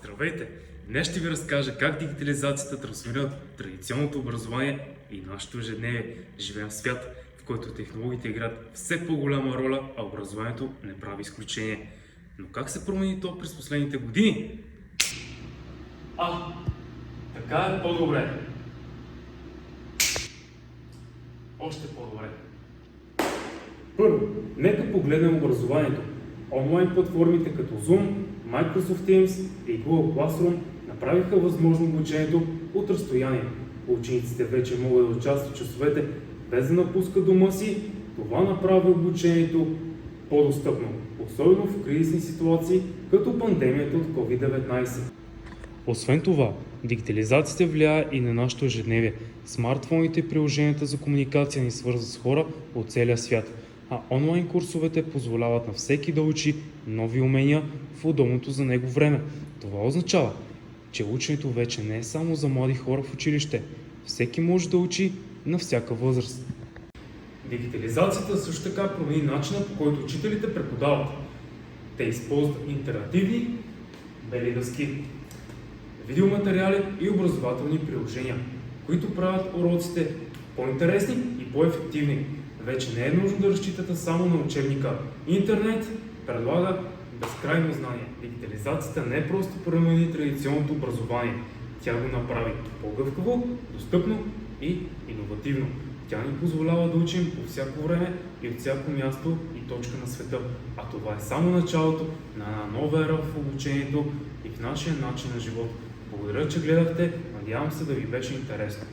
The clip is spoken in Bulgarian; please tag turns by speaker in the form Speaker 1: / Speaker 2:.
Speaker 1: Здравейте! Днес ще ви разкажа как дигитализацията трансформира традиционното образование и нашето ежедневие. Живеем в свят, в който технологиите играят все по-голяма роля, а образованието не прави изключение. Но как се промени то през последните години? Така е по-добре. Още по-добре. Първо, нека погледнем образованието. Онлайн платформите като Zoom, Microsoft Teams и Google Classroom направиха възможно обучението от разстояние. Учениците вече могат да участват в часовете без да напускат дома си. Това направи обучението по-достъпно, особено в кризисни ситуации, като пандемията от COVID-19. Освен това, дигитализацията влияе и на нашето ежедневие. Смартфоните и приложенията за комуникация ни свързват с хора от целия свят, а онлайн курсовете позволяват на всеки да учи нови умения в удобното за него време. Това означава, че ученето вече не е само за млади хора в училище. Всеки може да учи на всяка възраст. Дигитализацията също така промени начина, по който учителите преподават. Те използват интерактивни бели дъски, видеоматериали и образователни приложения, които правят уроците по-интересни и по-ефективни. Вече не е нужно да разчитате само на учебника. Интернет предлага безкрайно знание. Дигитализацията не е просто промени традиционното образование. Тя го направи по-гъвкаво, достъпно и иновативно. Тя ни позволява да учим по всяко време и от всяко място и точка на света. А това е само началото на една нова ера в обучението и в нашия начин на живот. Благодаря, че гледахте. Надявам се да ви беше интересно.